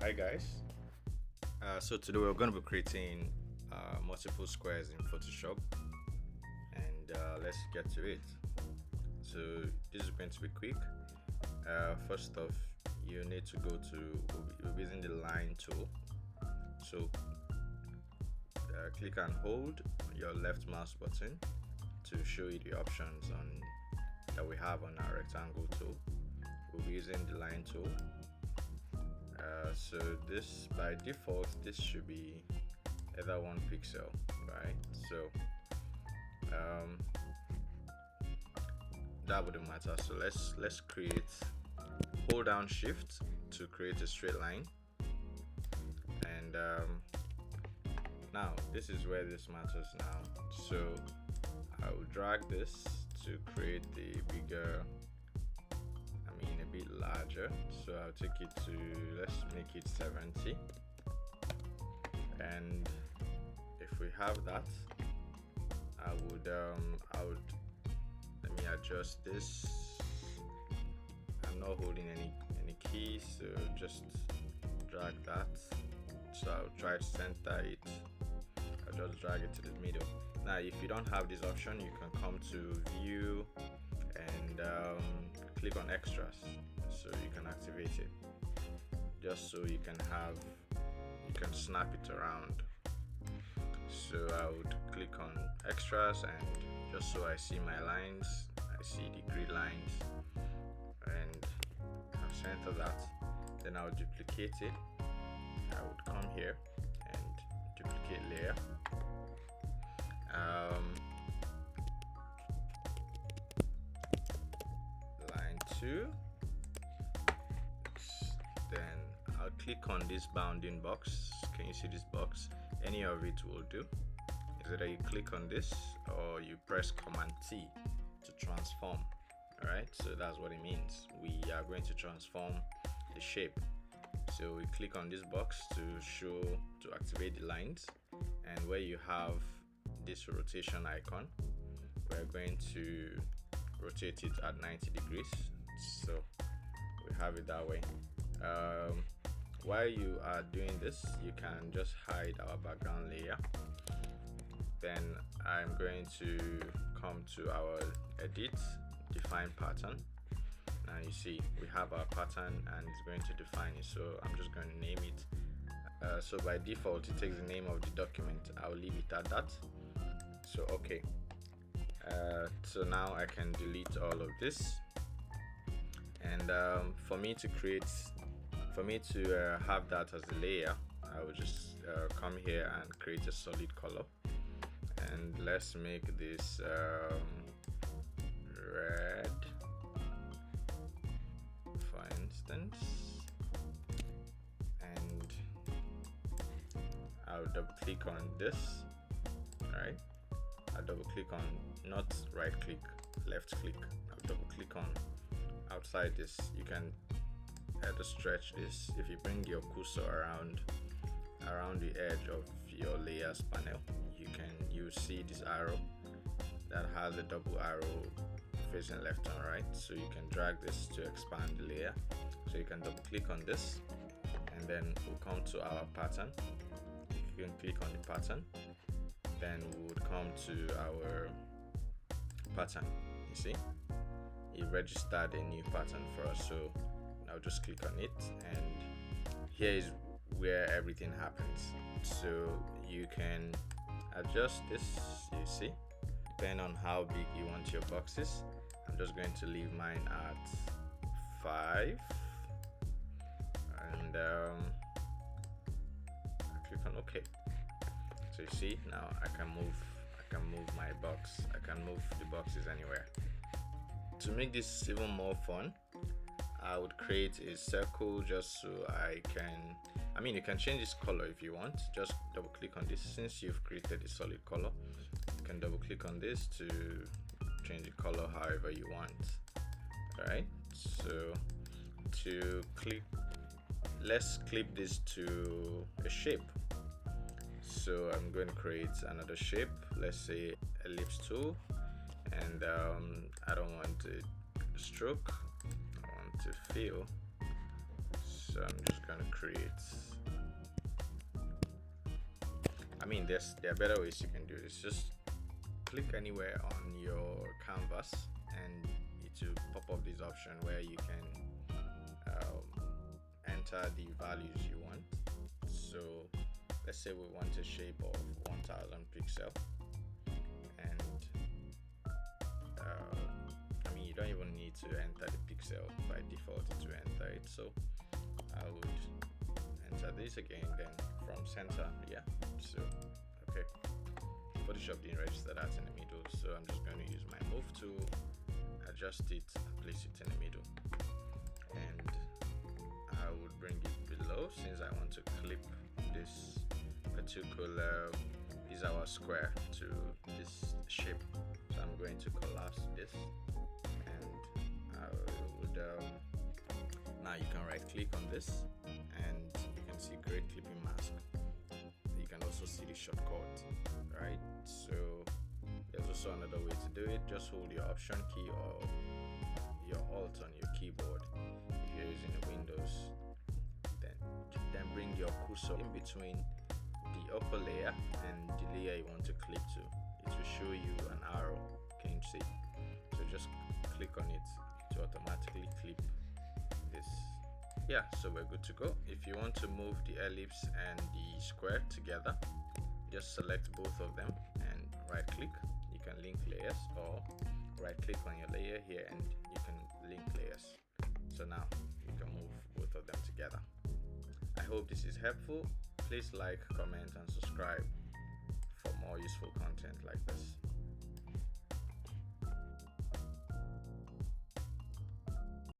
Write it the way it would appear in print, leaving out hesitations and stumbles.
Hi guys. So today we're going to be creating multiple squares in Photoshop, and let's get to it. So this is going to be quick. First off, you need to go to we'll be using the line tool. So click and hold your left mouse button to show you the options on that we have on our rectangle tool. We'll be using the line tool. So this by default this should be either 1 pixel, right? So that wouldn't matter. So let's create, hold down shift to create a straight line, and now this is where this matters now. So I will drag this to create the bigger, a bit larger. So I'll take it to, let's make it 70, and if we have that, I would let me adjust this. I'm not holding any keys, so just drag that. So I'll try to center it. I'll just drag it to the middle. Now if you don't have this option, you can come to view and click on extras, so you can activate it, just so you can snap it around. So I would click on extras, and just so I see my lines, I see the grid lines, and I've centered that. Then I would duplicate it. I would come here and duplicate layer. Line 2. Then I'll click on this bounding box. Can you see this box? Any of it will do. Is either you click on this or you press Command T to transform. Alright, so that's what it means. We are going to transform the shape. So we click on this box to activate the lines, and where you have this rotation icon, we're going to rotate it at 90 degrees. So we have it that way. While you are doing this, you can just hide our background layer. Then I'm going to come to our edit, define pattern. Now you see we have our pattern and it's going to define it, so I'm just going to name it. So by default it takes the name of the document. I'll leave it at that. So okay, so now I can delete all of this, and for me to have that as a layer, I will just come here and create a solid color, and let's make this red, for instance, and I'll double click on this. Alright, I'll double click on, not right click, left click. I'll double click on outside this. You can to stretch this. If you bring your cursor around the edge of your layers panel, you see this arrow that has a double arrow facing left and right, so you can drag this to expand the layer. So you can double click on this, and then we'll come to our pattern. You can click on the pattern, then we would come to our pattern. You see, it registered a new pattern for us, so I'll just click on it, and here is where everything happens. So you can adjust this, you see, depending on how big you want your boxes. I'm just going to leave mine at 5, and I click on OK. So you see, now I can move my box. I can move the boxes anywhere. To make this even more fun, I would create a circle just so you can change this color if you want. Just double click on this. Since you've created a solid color, you can double click on this to change the color however you want. Alright, so let's clip this to a shape. So I'm going to create another shape, let's say ellipse tool, and I don't want a stroke, I want to fill. So So I'm just going to create, there are better ways you can do this. Just click anywhere on your canvas and it will pop up this option where you can enter the values you want. So let's say we want a shape of 1000 pixel, and you don't even need to enter the pixel. By default to enter it, so I would enter this again, then from center. Yeah, so okay, Photoshop didn't register that in the middle, so I'm just going to use my move tool, adjust it, place it in the middle, and I would bring it below since I want to clip this particular is our square to this shape. So I'm going to collapse this, and I would now you can right click on this and you can see great clipping mask. You can also see the shortcut, right? So there's also another way to do it. Just hold your option key or your alt on your keyboard if you're using the Windows, then bring your cursor in between the upper layer and the layer you want to clip to. It will show you an arrow, can you see? So just click on it to automatically clip this. Yeah, so we're good to go. If you want to move the ellipse and the square together, just select both of them and right click. You can link layers, or right click on your layer here and you can link layers. So now you can move both of them together. I hope this is helpful. Please like, comment and subscribe for more useful content like this.